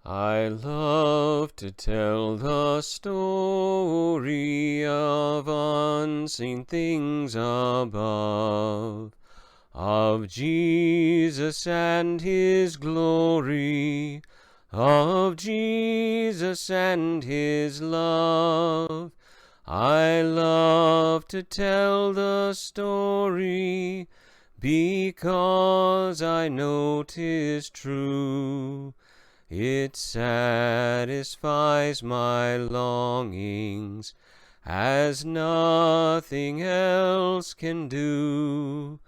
I love to tell the story of unseen things above, of Jesus and his glory, of Jesus and his love. I love to tell the story because I know 'tis true. It satisfies my longings as nothing else can do.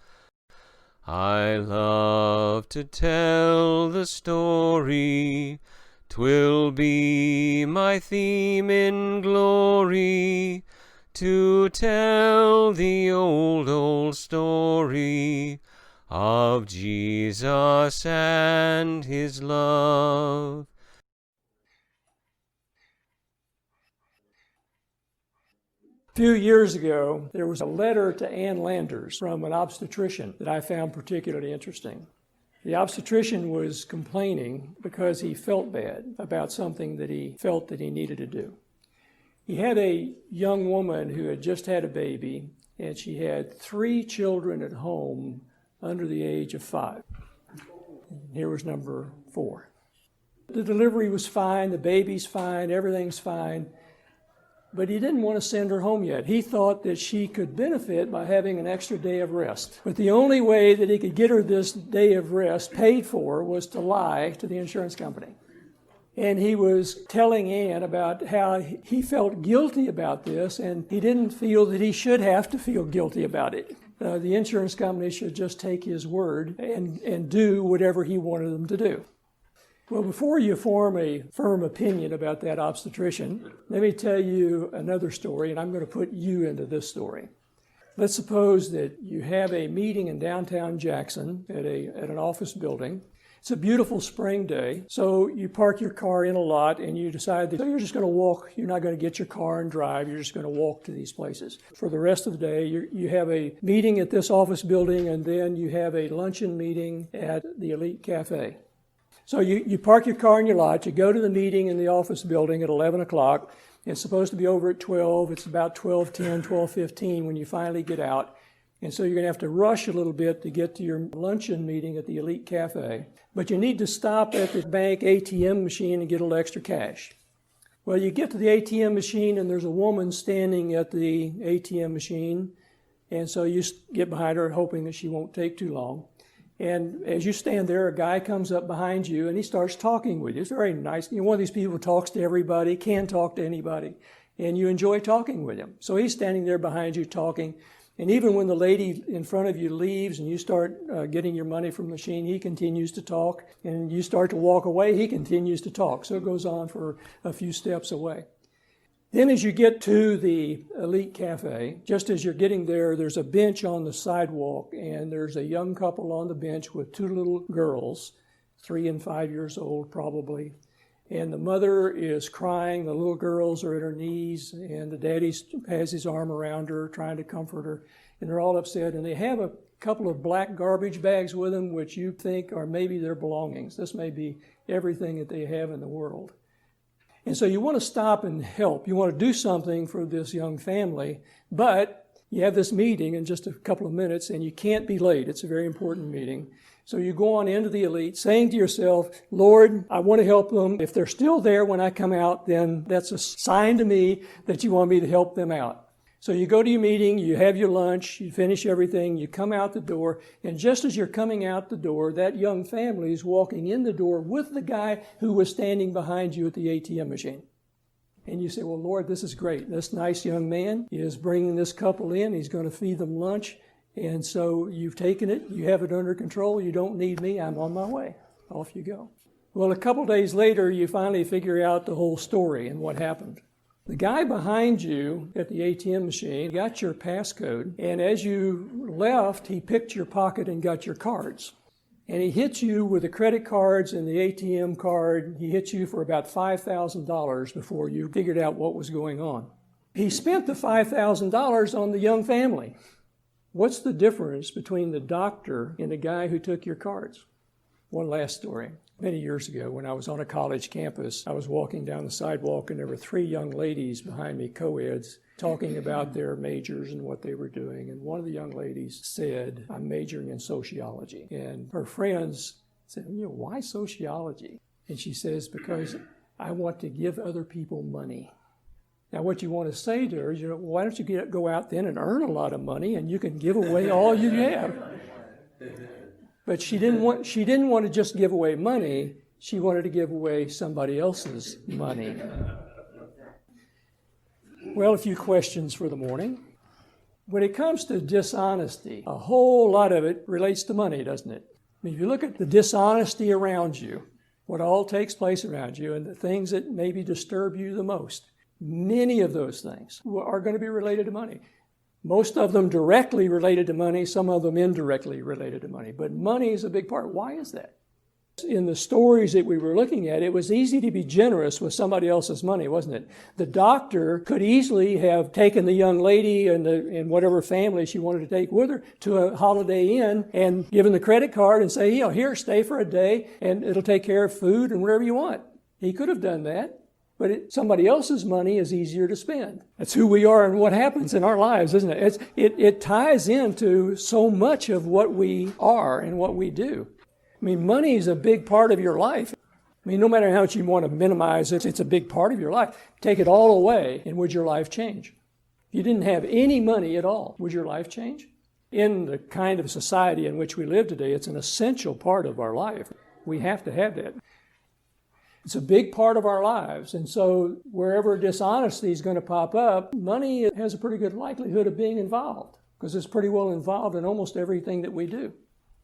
I love to tell the story, 'twill be my theme in glory, to tell the old, old story of Jesus and his love. A few years ago, there was a letter to Ann Landers from an obstetrician that I found particularly interesting. The obstetrician was complaining because he felt bad about something that he felt that he needed to do. He had a young woman who had just had a baby, and she had 3 children at home under the age of 5. Here was number 4. The delivery was fine, the baby's fine, everything's fine, but he didn't want to send her home yet. He thought that she could benefit by having an extra day of rest. But the only way that he could get her this day of rest paid for was to lie to the insurance company. And he was telling Ann about how he felt guilty about this, and he didn't feel that he should have to feel guilty about it. The insurance company should just take his word and do whatever he wanted them to do. Well, before you form a firm opinion about that obstetrician, let me tell you another story, and I'm going to put you into this story. Let's suppose that you have a meeting in downtown Jackson at an office building. It's a beautiful spring day, so you park your car in a lot and you decide that you're just going to walk. You're not going to get your car and drive. You're just going to walk to these places. For the rest of the day, you have a meeting at this office building, and then you have a luncheon meeting at the Elite Cafe. So you park your car in your lot, you go to the meeting in the office building at 11 o'clock. It's supposed to be over at 12. It's about 12:10, 12:15 when you finally get out. And so you're going to have to rush a little bit to get to your luncheon meeting at the Elite Cafe. But you need to stop at the bank ATM machine and get a little extra cash. Well, you get to the ATM machine and there's a woman standing at the ATM machine. And so you get behind her hoping that she won't take too long. And as you stand there, a guy comes up behind you and he starts talking with you. It's very nice. One of these people who talks to everybody, can talk to anybody, and you enjoy talking with him. So he's standing there behind you talking. And even when the lady in front of you leaves and you start getting your money from the machine, he continues to talk. And you start to walk away, he continues to talk. So it goes on for a few steps away. Then as you get to the Elite Cafe, just as you're getting there, there's a bench on the sidewalk, and there's a young couple on the bench with 2 little girls, 3 and 5 years old probably. And the mother is crying, the little girls are at her knees, and the daddy has his arm around her, trying to comfort her, and they're all upset. And they have a couple of black garbage bags with them, which you think are maybe their belongings. This may be everything that they have in the world. And so you want to stop and help. You want to do something for this young family, but you have this meeting in just a couple of minutes, and you can't be late. It's a very important meeting. So you go on into the Elite, saying to yourself, Lord, I want to help them. If they're still there when I come out, then that's a sign to me that you want me to help them out. So you go to your meeting, you have your lunch, you finish everything, you come out the door, and just as you're coming out the door, that young family is walking in the door with the guy who was standing behind you at the ATM machine. And you say, well, Lord, this is great. This nice young man is bringing this couple in. He's going to feed them lunch. And so you've taken it. You have it under control. You don't need me. I'm on my way. Off you go. Well, a couple days later, you finally figure out the whole story and what happened. The guy behind you at the ATM machine got your passcode, and as you left, he picked your pocket and got your cards. And he hit you with the credit cards and the ATM card. He hit you for about $5,000 before you figured out what was going on. He spent the $5,000 on the young family. What's the difference between the doctor and the guy who took your cards? One last story. Many years ago, when I was on a college campus, I was walking down the sidewalk and there were 3 young ladies behind me, co-eds, talking about their majors and what they were doing. And one of the young ladies said, "I'm majoring in sociology." And her friends said, "Why sociology?" And she says, "Because I want to give other people money." Now, what you want to say to her is, why don't you go out then and earn a lot of money and you can give away all you have? But she didn't want to just give away money. She wanted to give away somebody else's money. Well, a few questions for the morning. When it comes to dishonesty, a whole lot of it relates to money, doesn't it? I mean, if you look at the dishonesty around you, what all takes place around you, and the things that maybe disturb you the most, many of those things are going to be related to money. Most of them directly related to money, some of them indirectly related to money. But money is a big part. Why is that? In the stories that we were looking at, it was easy to be generous with somebody else's money, wasn't it? The doctor could easily have taken the young lady and whatever family she wanted to take with her to a Holiday Inn and given the credit card and say, here, stay for a day and it'll take care of food and whatever you want. He could have done that. But somebody else's money is easier to spend. That's who we are and what happens in our lives, isn't it? It ties into so much of what we are and what we do. I mean, money is a big part of your life. I mean, no matter how much you want to minimize it, it's a big part of your life. Take it all away, and would your life change? If you didn't have any money at all, would your life change? In the kind of society in which we live today, it's an essential part of our life. We have to have that. It's a big part of our lives. And so wherever dishonesty is going to pop up, money has a pretty good likelihood of being involved because it's pretty well involved in almost everything that we do.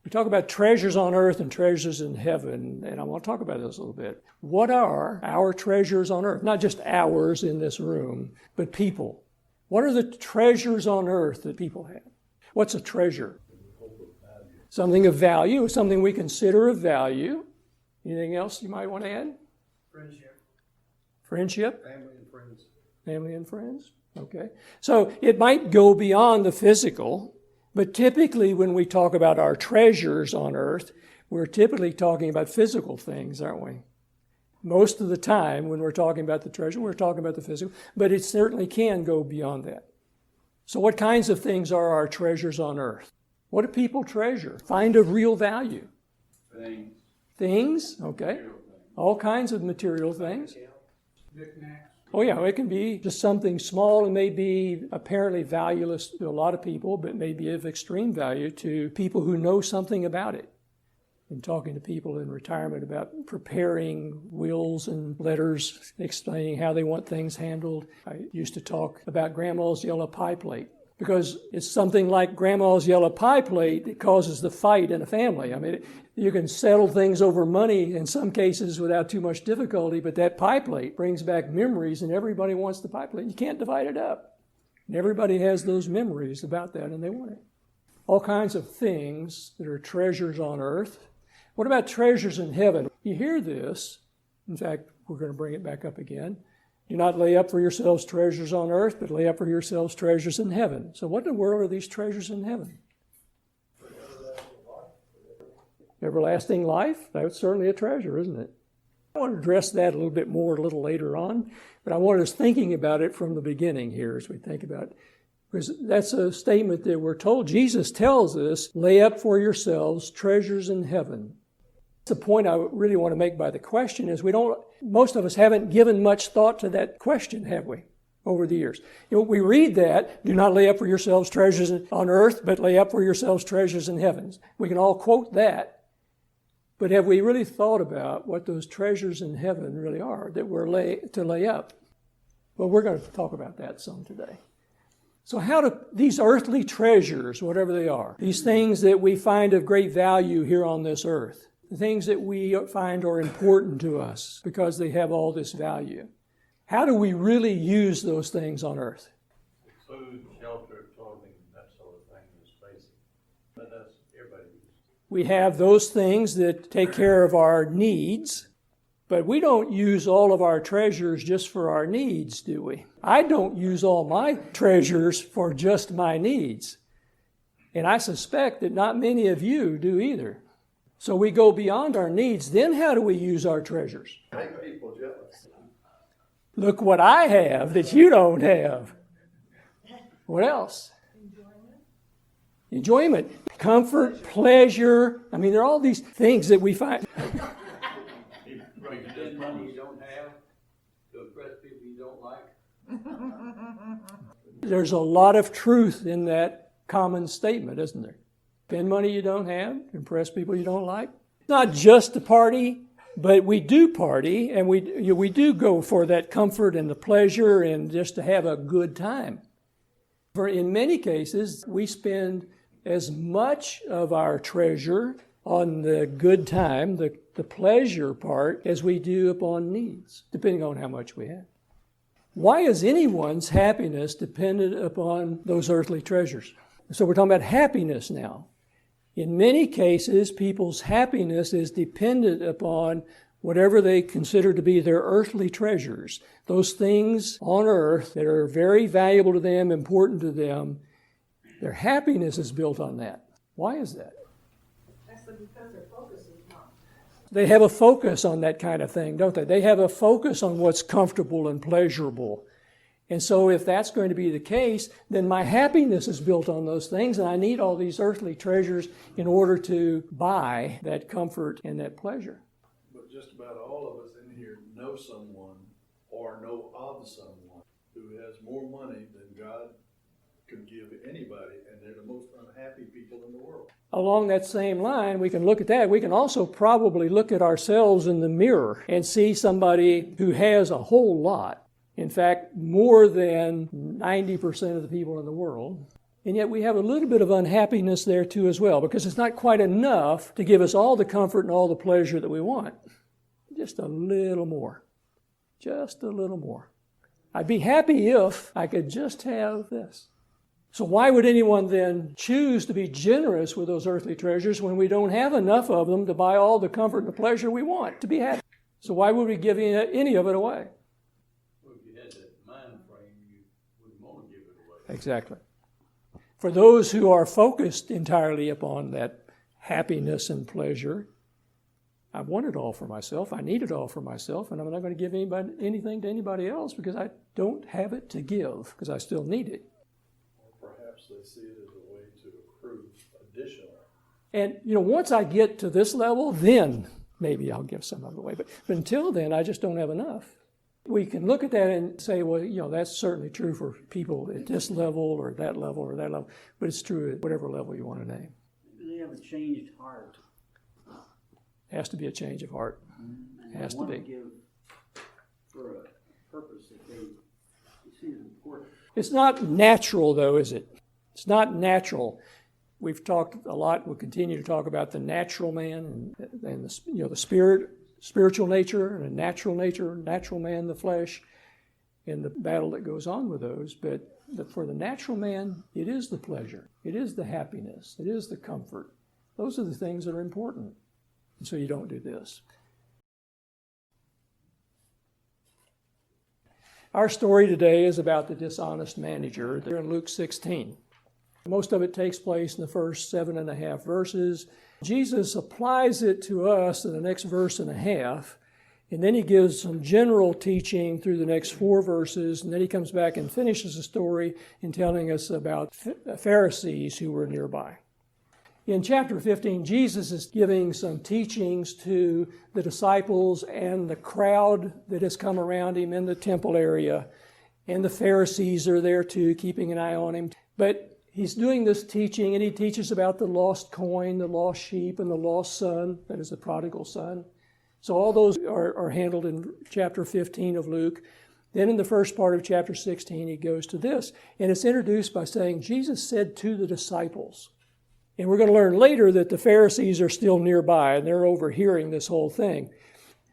We talk about treasures on earth and treasures in heaven, and I want to talk about those a little bit. What are our treasures on earth? Not just ours in this room, but people. What are the treasures on earth that people have? What's a treasure? Something of value, something we consider of value. Anything else you might want to add? Friendship. Family and friends. Family and friends. Okay. So it might go beyond the physical, but typically when we talk about our treasures on earth, we're typically talking about physical things, aren't we? Most of the time when we're talking about the treasure, we're talking about the physical, but it certainly can go beyond that. So what kinds of things are our treasures on earth? What do people treasure? Find of real value. Things, okay. All kinds of material things. Oh yeah, it can be just something small and may be apparently valueless to a lot of people, but may be of extreme value to people who know something about it. I'm talking to people in retirement about preparing wills and letters, explaining how they want things handled. I used to talk about Grandma's yellow pie plate because it's something like Grandma's yellow pie plate that causes the fight in a family. I mean, you can settle things over money in some cases without too much difficulty, but that pie plate brings back memories and everybody wants the pie plate. You can't divide it up. And everybody has those memories about that and they want it. All kinds of things that are treasures on earth. What about treasures in heaven? You hear this. In fact, we're going to bring it back up again. Do not lay up for yourselves treasures on earth, but lay up for yourselves treasures in heaven. So what in the world are these treasures in heaven? Everlasting life? That's certainly a treasure, isn't it? I want to address that a little bit more a little later on, but I want us thinking about it from the beginning here as we think about it. Because that's a statement that we're told. Jesus tells us, lay up for yourselves treasures in heaven. The point I really want to make by the question is most of us haven't given much thought to that question, have we, over the years? We read that, do not lay up for yourselves treasures on earth, but lay up for yourselves treasures in heaven. We can all quote that. But have we really thought about what those treasures in heaven really are that we're to lay up? Well, we're going to talk about that some today. So how do these earthly treasures, whatever they are, these things that we find of great value here on this earth, the things that we find are important to us because they have all this value, how do we really use those things on earth? Food, shelter, clothing, that sort of thing is basic. But that's everybody uses. We have those things that take care of our needs, but we don't use all of our treasures just for our needs, do we? I don't use all my treasures for just my needs. And I suspect that not many of you do either. So we go beyond our needs. Then how do we use our treasures? Make people jealous. Look what I have that you don't have. What else? Enjoyment. Comfort, pleasure. I mean, there are all these things that we find. You spend money you don't have to impress people you don't like. There's a lot of truth in that common statement, isn't there? Spend money you don't have, impress people you don't like. It's not just to party, but we do party, and we do go for that comfort and the pleasure and just to have a good time. For in many cases, we spend as much of our treasure on the good time, the pleasure part, as we do upon needs, depending on how much we have. Why is anyone's happiness dependent upon those earthly treasures? So we're talking about happiness now. In many cases, people's happiness is dependent upon whatever they consider to be their earthly treasures, those things on earth that are very valuable to them, important to them. Their happiness is built on that. Why is that? That's because their focus is not. They have a focus on that kind of thing, don't they? They have a focus on what's comfortable and pleasurable. And so if that's going to be the case, then my happiness is built on those things, and I need all these earthly treasures in order to buy that comfort and that pleasure. But just about all of us in here know someone or know of someone who has more money than God could give anybody, and they're the most unhappy people in the world. Along that same line, we can look at that. We can also probably look at ourselves in the mirror and see somebody who has a whole lot. In fact, more than 90% of the people in the world. And yet we have a little bit of unhappiness there too as well, because it's not quite enough to give us all the comfort and all the pleasure that we want. Just a little more. Just a little more. I'd be happy if I could just have this. So why would anyone then choose to be generous with those earthly treasures when we don't have enough of them to buy all the comfort and the pleasure we want to be happy? So why would we give any of it away? Well, if you had that mind frame, you wouldn't want to give it away. Exactly. For those who are focused entirely upon that happiness and pleasure, I want it all for myself, I need it all for myself, and I'm not going to give anything to anybody else because I don't have it to give, because I still need it. Or perhaps they see it as a way to accrue additional. And, once I get to this level, then maybe I'll give some of it away. But until then, I just don't have enough. We can look at that and say, well, that's certainly true for people at this level or that level or that level. But it's true at whatever level you want to name. They have a changed heart. Has to be a change of heart. And Has they to want be. to give for a purpose that they see as important. It's not natural, though, is it? It's not natural. We've talked a lot. We'll continue to talk about the natural man and the spiritual nature and a natural nature, natural man, the flesh, and the battle that goes on with those. But for the natural man, it is the pleasure. It is the happiness. It is the comfort. Those are the things that are important. And so you don't do this. Our story today is about the dishonest manager. They're in Luke 16. Most of it takes place in the first 7.5 verses. Jesus applies it to us in the next verse and a half, and then he gives some general teaching through the next 4 verses, and then he comes back and finishes the story in telling us about Pharisees who were nearby. In chapter 15, Jesus is giving some teachings to the disciples and the crowd that has come around him in the temple area, and the Pharisees are there too, keeping an eye on him. But he's doing this teaching, and he teaches about the lost coin, the lost sheep, and the lost son, that is the prodigal son. So all those are handled in chapter 15 of Luke. Then in the first part of chapter 16, he goes to this, and it's introduced by saying, Jesus said to the disciples. And we're going to learn later that the Pharisees are still nearby, and they're overhearing this whole thing.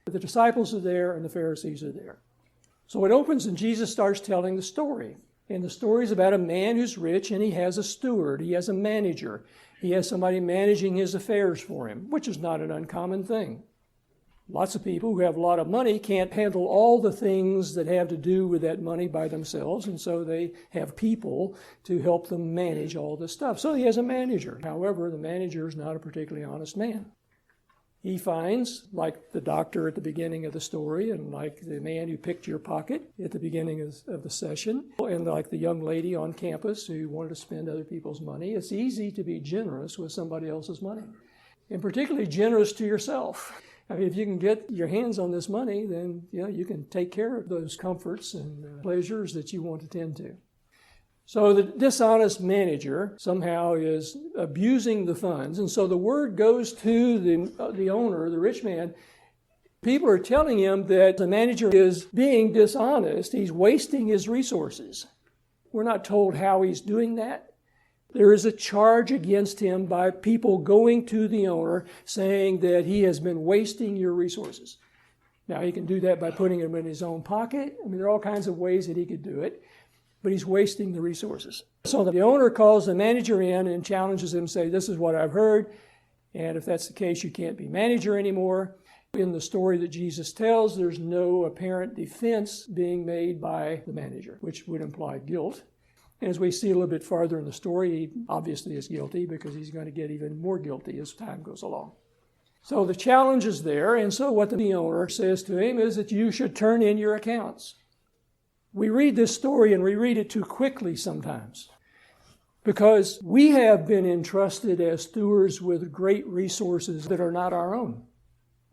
But the disciples are there, and the Pharisees are there. So it opens, and Jesus starts telling the story. And the story is about a man who's rich, and he has a steward. He has a manager. He has somebody managing his affairs for him, which is not an uncommon thing. Lots of people who have a lot of money can't handle all the things that have to do with that money by themselves, and so they have people to help them manage all this stuff. So he has a manager. However, the manager is not a particularly honest man. He finds, like the doctor at the beginning of the story, and like the man who picked your pocket at the beginning of the session, and like the young lady on campus who wanted to spend other people's money, it's easy to be generous with somebody else's money, and particularly generous to yourself. I mean, if you can get your hands on this money, then you can take care of those comforts and pleasures that you want to tend to. So the dishonest manager somehow is abusing the funds. And so the word goes to the owner, the rich man. People are telling him that the manager is being dishonest. He's wasting his resources. We're not told how he's doing that. There is a charge against him by people going to the owner saying that he has been wasting your resources. Now, he can do that by putting them in his own pocket. I mean, there are all kinds of ways that he could do it. But he's wasting the resources. So the owner calls the manager in and challenges him, say, this is what I've heard, and if that's the case, you can't be manager anymore. In the story that Jesus tells, there's no apparent defense being made by the manager, which would imply guilt. And as we see a little bit farther in the story, he obviously is guilty because he's going to get even more guilty as time goes along. So the challenge is there, and so what the owner says to him is that you should turn in your accounts. We read this story and we read it too quickly sometimes because we have been entrusted as stewards with great resources that are not our own.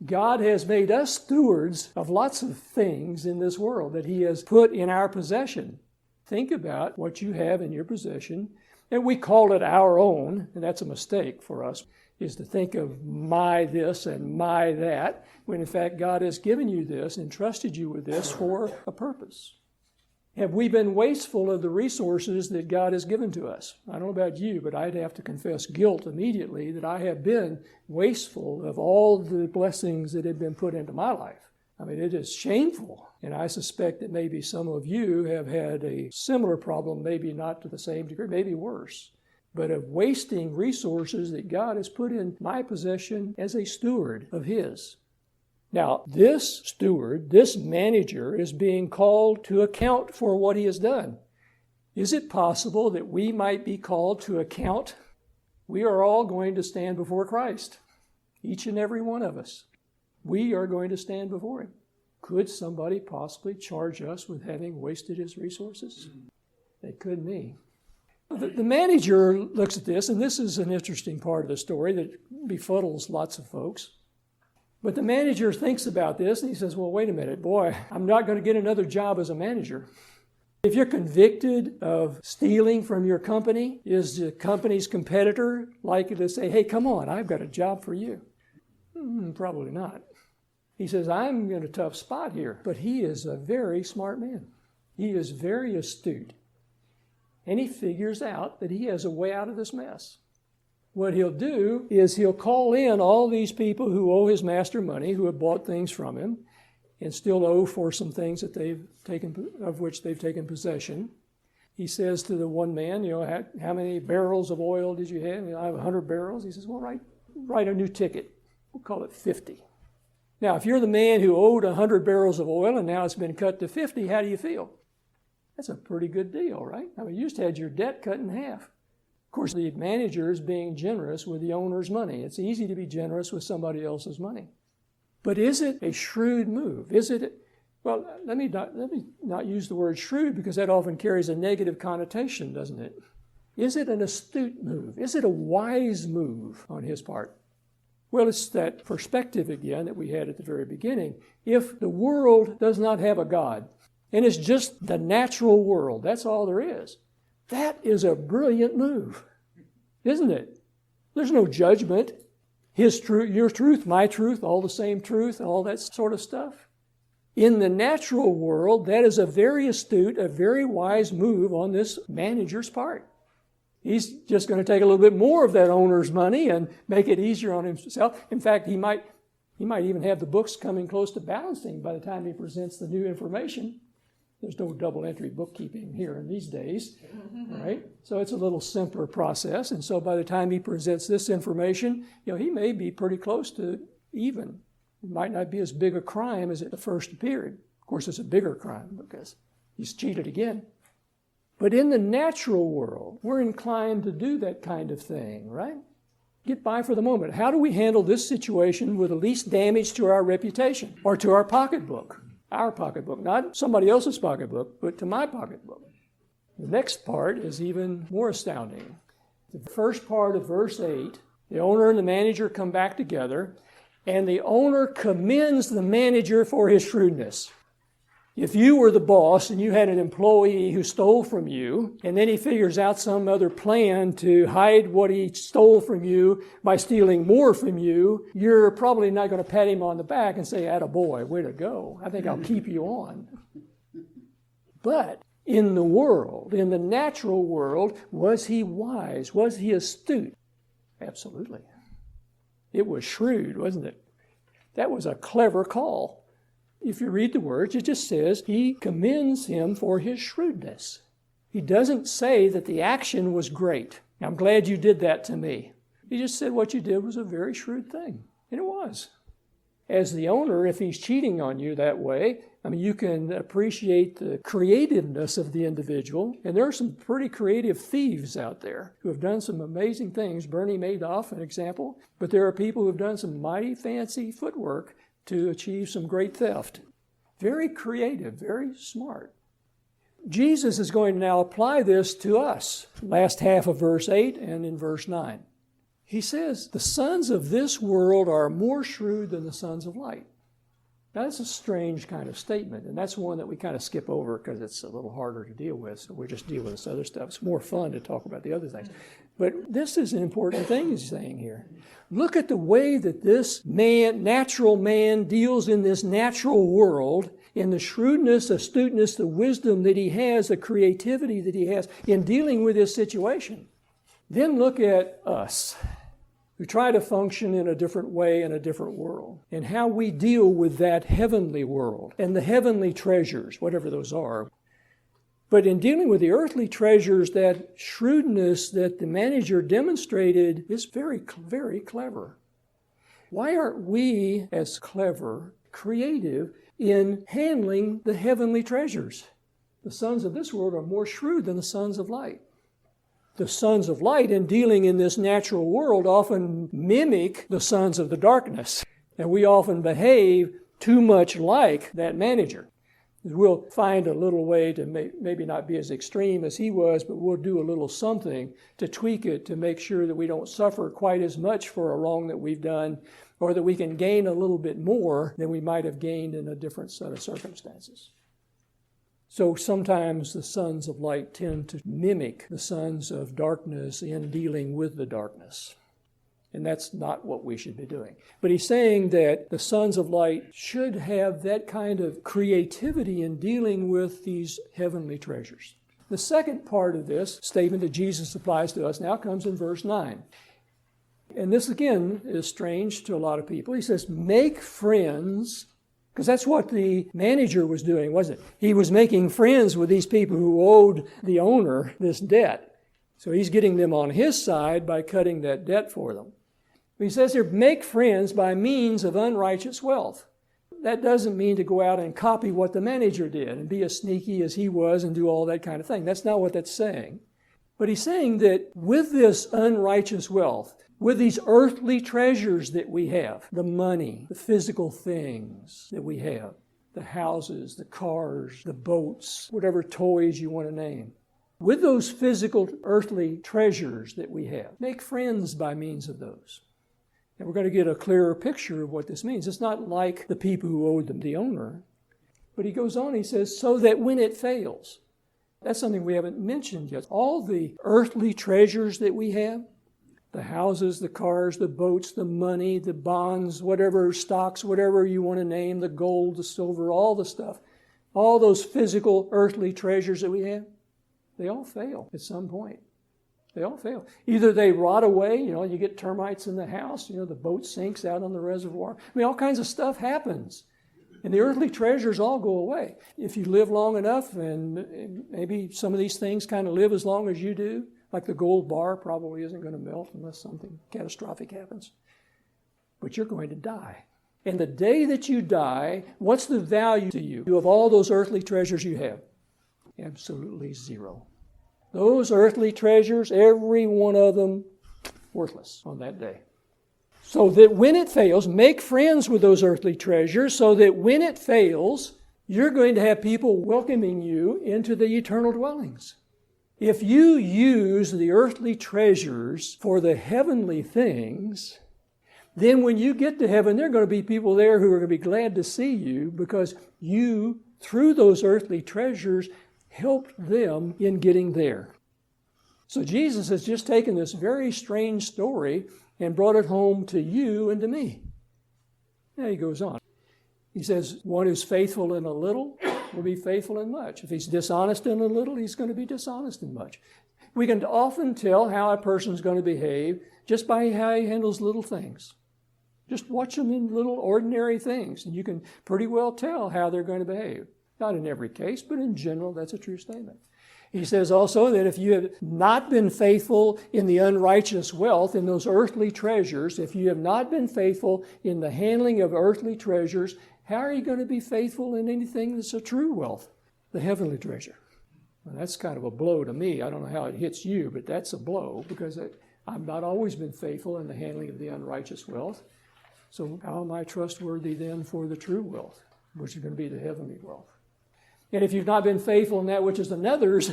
God has made us stewards of lots of things in this world that He has put in our possession. Think about what you have in your possession, and we call it our own, and that's a mistake for us, is to think of my this and my that, when in fact God has given you this, entrusted you with this for a purpose. Have we been wasteful of the resources that God has given to us? I don't know about you, but I'd have to confess guilt immediately that I have been wasteful of all the blessings that have been put into my life. I mean, it is shameful. And I suspect that maybe some of you have had a similar problem, maybe not to the same degree, maybe worse, but of wasting resources that God has put in my possession as a steward of His. Now, this steward, this manager, is being called to account for what he has done. Is it possible that we might be called to account? We are all going to stand before Christ, each and every one of us. We are going to stand before Him. Could somebody possibly charge us with having wasted his resources? They could me. The manager looks at this, and this is an interesting part of the story that befuddles lots of folks. But the manager thinks about this, and he says, well, wait a minute, boy, I'm not going to get another job as a manager. If you're convicted of stealing from your company, is the company's competitor likely to say, hey, come on, I've got a job for you? Probably not. He says, I'm in a tough spot here. But he is a very smart man. He is very astute. And he figures out that he has a way out of this mess. What he'll do is he'll call in all these people who owe his master money, who have bought things from him, and still owe for some things that of which they've taken possession. He says to the one man, how many barrels of oil did you have? I have 100 barrels. He says, well, write a new ticket. We'll call it 50. Now, if you're the man who owed 100 barrels of oil and now it's been cut to 50, how do you feel? That's a pretty good deal, right? I mean, you just had your debt cut in half. Of course, the manager is being generous with the owner's money. It's easy to be generous with somebody else's money. But is it a shrewd move? Well, let me not use the word shrewd because that often carries a negative connotation, doesn't it? Is it an astute move? Is it a wise move on his part? Well, it's that perspective again that we had at the very beginning. If the world does not have a God, and it's just the natural world, that's all there is, that is a brilliant move, isn't it? There's no judgment. His truth, your truth, my truth, all the same truth, all that sort of stuff. In the natural world, that is a very astute, a very wise move on this manager's part. He's just going to take a little bit more of that owner's money and make it easier on himself. In fact, he might even have the books coming close to balancing by the time he presents the new information. There's no double entry bookkeeping here in these days, right? So it's a little simpler process. And so by the time he presents this information, he may be pretty close to even. It might not be as big a crime as it first appeared. Of course, it's a bigger crime because he's cheated again. But in the natural world, we're inclined to do that kind of thing, right? get by for the moment. How do we handle this situation with the least damage to our reputation or to our pocketbook? Our pocketbook, not somebody else's pocketbook, but to my pocketbook. The next part is even more astounding. The first part of verse 8, the owner and the manager come back together, and the owner commends the manager for his shrewdness. If you were the boss and you had an employee who stole from you, and then he figures out some other plan to hide what he stole from you by stealing more from you, you're probably not going to pat him on the back and say, "Attaboy, way to go. I think I'll keep you on." But in the world, in the natural world, was he wise? Was he astute? Absolutely. It was shrewd, wasn't it? That was a clever call. If you read the words, it just says he commends him for his shrewdness. He doesn't say that the action was great. I'm glad you did that to me. He just said what you did was a very shrewd thing. And it was. As the owner, if he's cheating on you that way, you can appreciate the creativeness of the individual. And there are some pretty creative thieves out there who have done some amazing things. Bernie Madoff, an example. But there are people who have done some mighty fancy footwork to achieve some great theft. Very creative, very smart. Jesus is going to now apply this to us. Last half of verse 8 and in verse 9. He says, the sons of this world are more shrewd than the sons of light. Now, that's a strange kind of statement, and that's one that we kind of skip over because it's a little harder to deal with, so we just deal with this other stuff. It's more fun to talk about the other things. But this is an important thing he's saying here. Look at the way that this man, natural man, deals in this natural world, in the shrewdness, astuteness, the wisdom that he has, the creativity that he has in dealing with this situation. Then look at us, who try to function in a different way in a different world, and how we deal with that heavenly world and the heavenly treasures, whatever those are. But in dealing with the earthly treasures, that shrewdness that the manager demonstrated is very, very clever. Why aren't we as clever, creative in handling the heavenly treasures? The sons of this world are more shrewd than the sons of light. The sons of light, in dealing in this natural world, often mimic the sons of the darkness. And we often behave too much like that manager. We'll find a little way to maybe not be as extreme as he was, but we'll do a little something to tweak it to make sure that we don't suffer quite as much for a wrong that we've done, or that we can gain a little bit more than we might have gained in a different set of circumstances. So sometimes the sons of light tend to mimic the sons of darkness in dealing with the darkness. And that's not what we should be doing. But he's saying that the sons of light should have that kind of creativity in dealing with these heavenly treasures. The second part of this statement that Jesus applies to us now comes in verse 9. And this again is strange to a lot of people. He says, make friends, because that's what the manager was doing, wasn't it? He was making friends with these people who owed the owner this debt. So he's getting them on his side by cutting that debt for them. He says here, make friends by means of unrighteous wealth. That doesn't mean to go out and copy what the manager did and be as sneaky as he was and do all that kind of thing. That's not what that's saying. But he's saying that with this unrighteous wealth, with these earthly treasures that we have, the money, the physical things that we have, the houses, the cars, the boats, whatever toys you want to name, with those physical earthly treasures that we have, make friends by means of those. And we're going to get a clearer picture of what this means. It's not like the people who owed them the owner. But he goes on, he says, so that when it fails. That's something we haven't mentioned yet. All the earthly treasures that we have, the houses, the cars, the boats, the money, the bonds, whatever stocks, whatever you want to name, the gold, the silver, all the stuff, all those physical earthly treasures that we have, they all fail at some point. They all fail. Either they rot away, you get termites in the house, the boat sinks out on the reservoir. All kinds of stuff happens. And the earthly treasures all go away. If you live long enough, and maybe some of these things kind of live as long as you do, like the gold bar probably isn't going to melt unless something catastrophic happens. But you're going to die. And the day that you die, what's the value to you of all those earthly treasures you have? Absolutely zero. Those earthly treasures, every one of them, worthless on that day. So that when it fails, make friends with those earthly treasures so that when it fails, you're going to have people welcoming you into the eternal dwellings. If you use the earthly treasures for the heavenly things, then when you get to heaven, there are going to be people there who are going to be glad to see you because you, through those earthly treasures, helped them in getting there. So Jesus has just taken this very strange story and brought it home to you and to me. Now he goes on. He says, one who's faithful in a little will be faithful in much. If he's dishonest in a little, he's going to be dishonest in much. We can often tell how a person's going to behave just by how he handles little things. Just watch them in little ordinary things, and you can pretty well tell how they're going to behave. Not in every case, but in general, that's a true statement. He says also that if you have not been faithful in the unrighteous wealth, in those earthly treasures, if you have not been faithful in the handling of earthly treasures, how are you going to be faithful in anything that's a true wealth, the heavenly treasure? Well, that's kind of a blow to me. I don't know how it hits you, but that's a blow because I've not always been faithful in the handling of the unrighteous wealth. So how am I trustworthy then for the true wealth, which is going to be the heavenly wealth? And if you've not been faithful in that which is another's,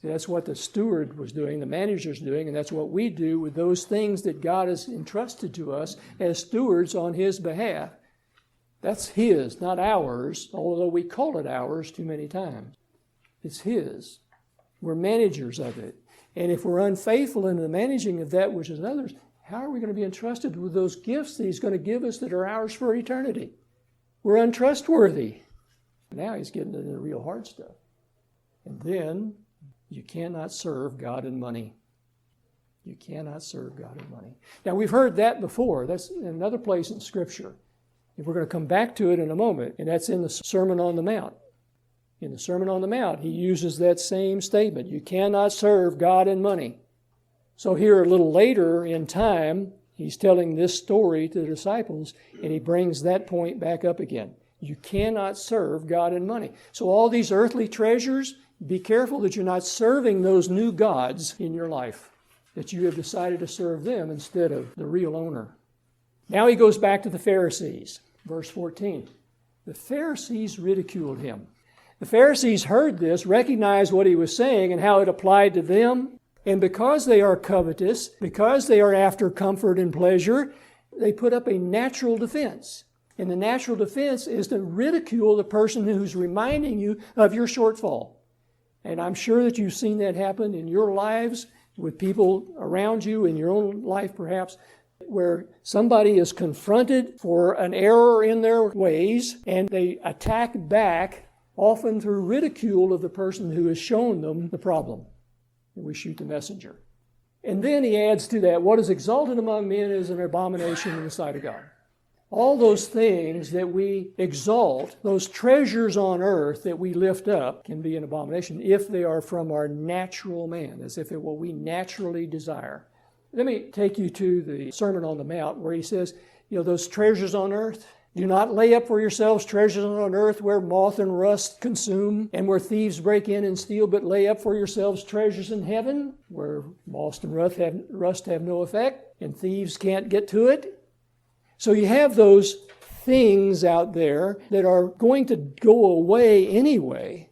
that's what the steward was doing, the manager's doing, and that's what we do with those things that God has entrusted to us as stewards on his behalf. That's his, not ours, although we call it ours too many times. It's his. We're managers of it. And if we're unfaithful in the managing of that which is others, how are we going to be entrusted with those gifts that he's going to give us that are ours for eternity? We're untrustworthy. Now he's getting into the real hard stuff. And then you cannot serve God and money. You cannot serve God and money. Now we've heard that before. That's in another place in Scripture. And we're going to come back to it in a moment. And that's in the Sermon on the Mount. In the Sermon on the Mount, he uses that same statement. You cannot serve God and money. So here a little later in time, he's telling this story to the disciples, and he brings that point back up again. You cannot serve God and money. So all these earthly treasures, be careful that you're not serving those new gods in your life, that you have decided to serve them instead of the real owner. Now he goes back to the Pharisees. Verse 14. The Pharisees ridiculed him. The Pharisees heard this, recognized what he was saying and how it applied to them. And because they are covetous, because they are after comfort and pleasure, they put up a natural defense. And the natural defense is to ridicule the person who's reminding you of your shortfall. And I'm sure that you've seen that happen in your lives with people around you, in your own life perhaps, where somebody is confronted for an error in their ways and they attack back, often through ridicule of the person who has shown them the problem. And we shoot the messenger. And then he adds to that, what is exalted among men is an abomination in the sight of God. All those things that we exalt, those treasures on earth that we lift up, can be an abomination if they are from our natural man, as if it's what we naturally desire. Let me take you to the Sermon on the Mount where he says, those treasures on earth, do not lay up for yourselves treasures on earth where moth and rust consume and where thieves break in and steal, but lay up for yourselves treasures in heaven where moth and rust have no effect and thieves can't get to it. So you have those things out there that are going to go away anyway.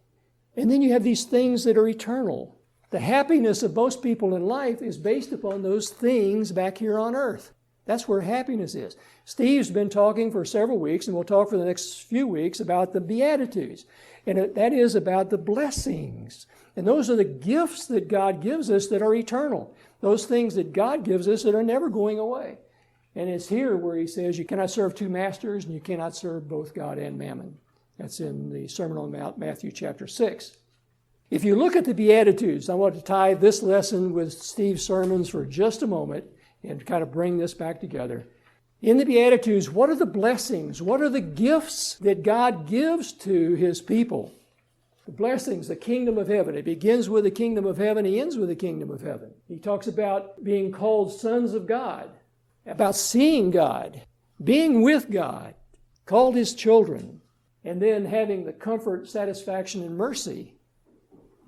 And then you have these things that are eternal. The happiness of most people in life is based upon those things back here on earth. That's where happiness is. Steve's been talking for several weeks, and we'll talk for the next few weeks about the Beatitudes. And that is about the blessings. And those are the gifts that God gives us that are eternal. Those things that God gives us that are never going away. And it's here where he says you cannot serve two masters and you cannot serve both God and mammon. That's in the Sermon on the Mount, Matthew chapter 6. If you look at the Beatitudes, I want to tie this lesson with Steve's sermons for just a moment and kind of bring this back together. In the Beatitudes, what are the blessings? What are the gifts that God gives to his people? The blessings, the kingdom of heaven. It begins with the kingdom of heaven. He ends with the kingdom of heaven. He talks about being called sons of God, about seeing God, being with God, called his children, and then having the comfort, satisfaction, and mercy.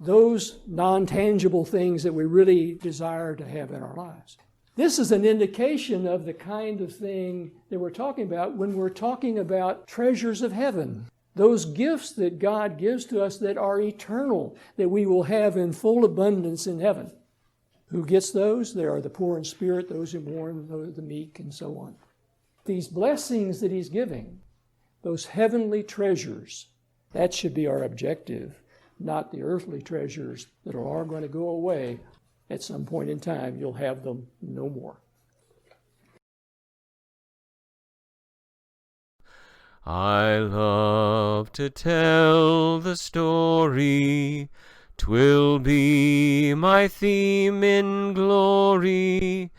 Those non-tangible things that we really desire to have in our lives. This is an indication of the kind of thing that we're talking about when we're talking about treasures of heaven. Those gifts that God gives to us that are eternal, that we will have in full abundance in heaven. Who gets those? They are the poor in spirit, those who mourn, the meek, and so on. These blessings that he's giving, those heavenly treasures, that should be our objective, not the earthly treasures that are all going to go away. At some point in time, you'll have them no more. I love to tell the story, 'twill be my theme in glory,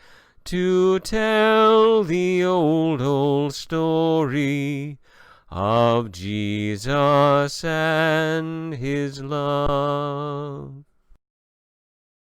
to tell the old story of Jesus and his love.